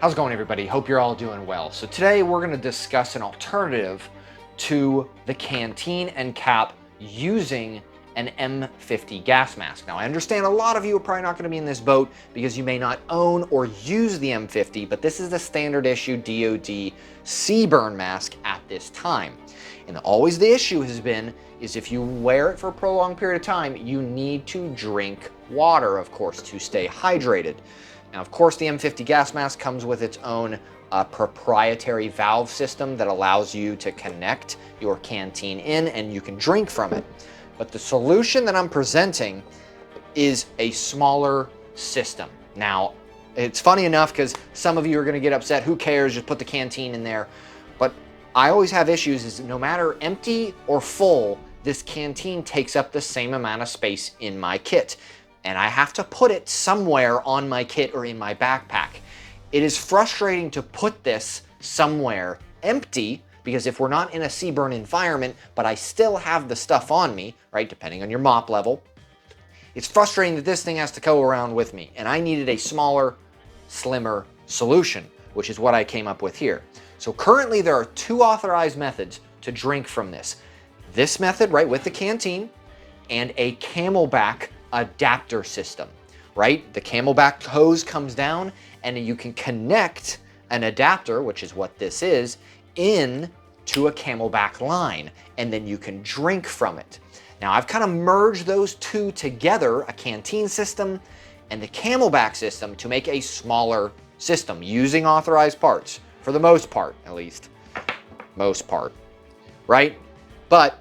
How's it going, everybody? Hope you're all doing well. So today we're going to discuss an alternative to the canteen and cap using an M50 gas mask. Now, I understand a lot of you are probably not going to be in this boat because you may not own or use the M50, but this is the standard issue DoD CBurn mask at this time. And always the issue has been is if you wear it for a prolonged period of time, you need to drink water, of course, to stay hydrated. Now, of course, the M50 gas mask comes with its own proprietary valve system that allows you to connect your canteen in and you can drink from it. But the solution that I'm presenting is a smaller system. Now, it's funny enough because some of you are going to get upset. Who cares? Just put the canteen in there. But I always have issues is no matter empty or full, this canteen takes up the same amount of space in my kit. And I have to put it somewhere on my kit or in my backpack. It is frustrating to put this somewhere empty because if we're not in a CBurn environment, but I still have the stuff on me, right, depending on your mop level, it's frustrating that this thing has to go around with me. And I needed a smaller, slimmer solution, which is what I came up with here. So currently there are two authorized methods to drink from this. This method, right, with the canteen, and a Camelback adapter system, right? The Camelback hose comes down and you can connect an adapter, which is what this is, in to a Camelback line, and then you can drink from it. Now I've kind of merged those two together, a canteen system and the Camelback system, to make a smaller system using authorized parts, for the most part, at least. Most part, right? But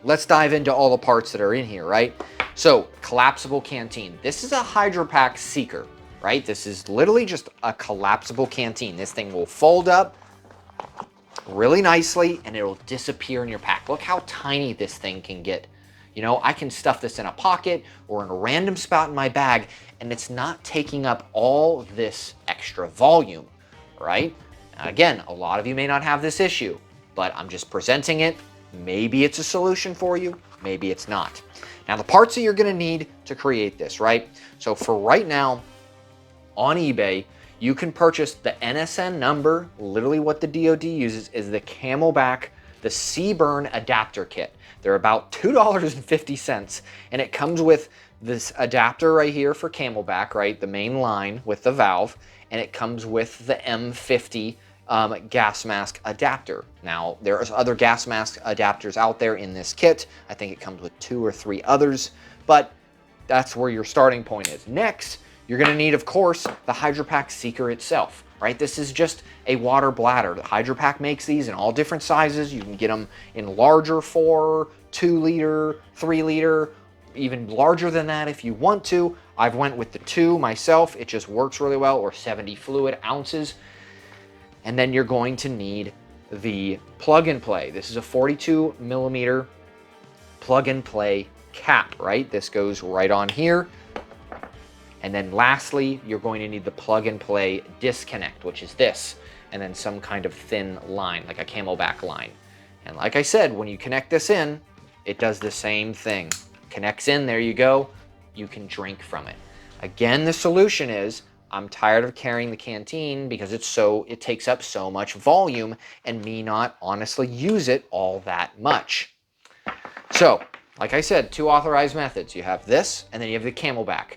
let's dive into all the parts that are in here, right? So, collapsible canteen. This is a Hydrapak Seeker, right? This is literally just a collapsible canteen. This thing will fold up really nicely and it'll disappear in your pack. Look how tiny this thing can get. You know, I can stuff this in a pocket or in a random spot in my bag and it's not taking up all this extra volume, right? Now, again, a lot of you may not have this issue, but I'm just presenting it. Maybe it's a solution for you, maybe it's not. Now, the parts that you're going to need to create this, right? So for right now, on eBay, you can purchase the NSN number. Literally what the DoD uses is the Camelback, the CBurn adapter kit. They're about $2.50, and it comes with this adapter right here for Camelback, right? The main line with the valve, and it comes with the M50 gas mask adapter. Now, there's other gas mask adapters out there in this kit. I think it comes with 2 or 3 others, but that's where your starting point is. Next, you're going to need, of course, the Hydrapak Seeker itself, right? This is just a water bladder. The Hydrapak makes these in all different sizes. You can get them in larger 4, 2 liter, 3 liter, even larger than that if you want to. I've went with the 2 myself. It just works really well, or 70 fluid ounces. And then you're going to need the plug and play. This is a 42 millimeter plug and play cap, right? This goes right on here. And then lastly, you're going to need the plug and play disconnect, which is this, and then some kind of thin line, like a Camelback line. And like I said, when you connect this in, it does the same thing. Connects in, there you go. You can drink from it. Again, the solution is, I'm tired of carrying the canteen because it takes up so much volume and me not honestly use it all that much. So, like I said, 2 authorized methods. You have this and then you have the Camelback.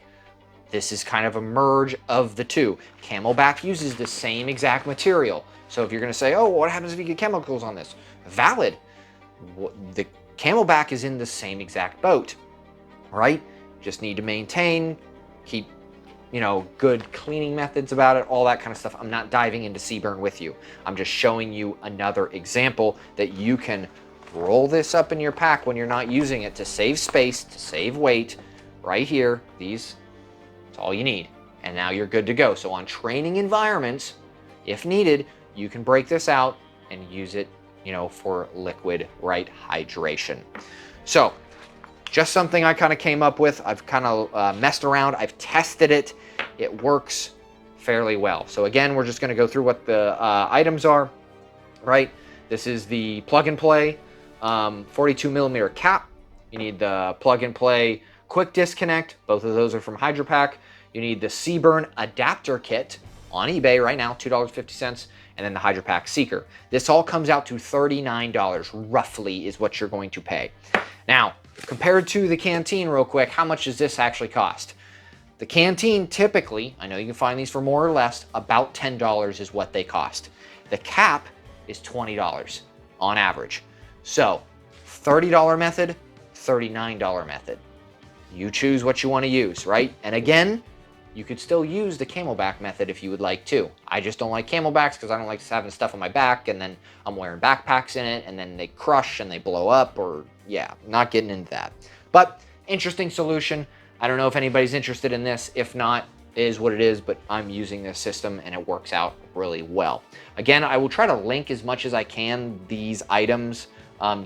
This is kind of a merge of the 2. Camelback uses the same exact material. So if you're going to say, oh, what happens if you get chemicals on this? Valid. The Camelback is in the same exact boat, right? Just need to maintain, keep, you know, good cleaning methods about it, all that kind of stuff. I'm not diving into CBurn with you. I'm just showing you another example that you can roll this up in your pack when you're not using it to save space, to save weight. Right here, that's all you need. And now you're good to go. So on training environments, if needed, you can break this out and use it, you know, for liquid, right, hydration. So just something I kind of came up with. I've kind of messed around. I've tested it. It works fairly well. So again, we're just going to go through what the items are, right? This is the plug and play 42 millimeter cap. You need the plug and play quick disconnect. Both of those are from Hydrapak. You need the CBurn adapter kit, on eBay right now, $2.50, and then the Hydrapak Seeker. This all comes out to $39 roughly is what you're going to pay. Now, compared to the canteen real quick, how much does this actually cost? The canteen typically, I know you can find these for more or less, about $10 is what they cost. The cap is $20 on average. So $30 method, $39 method. You choose what you want to use, right? And again, you could still use the camelback method if you would like to. I just don't like camelbacks because I don't like having stuff on my back and then I'm wearing backpacks in it and then they crush and they blow up, or yeah, not getting into that. But interesting solution. I don't know if anybody's interested in this. If not, it is what it is, but I'm using this system and it works out really well. Again, I will try to link as much as I can these items,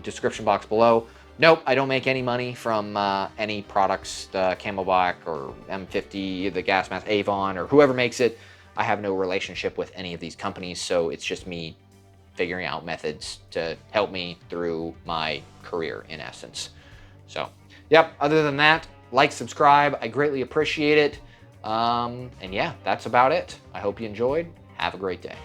description box below. Nope, I don't make any money from any products, Camelback or M50, the gas mask, Avon, or whoever makes it. I have no relationship with any of these companies, so it's just me figuring out methods to help me through my career, in essence. So, yep, other than that, like, subscribe. I greatly appreciate it. And yeah, that's about it. I hope you enjoyed. Have a great day.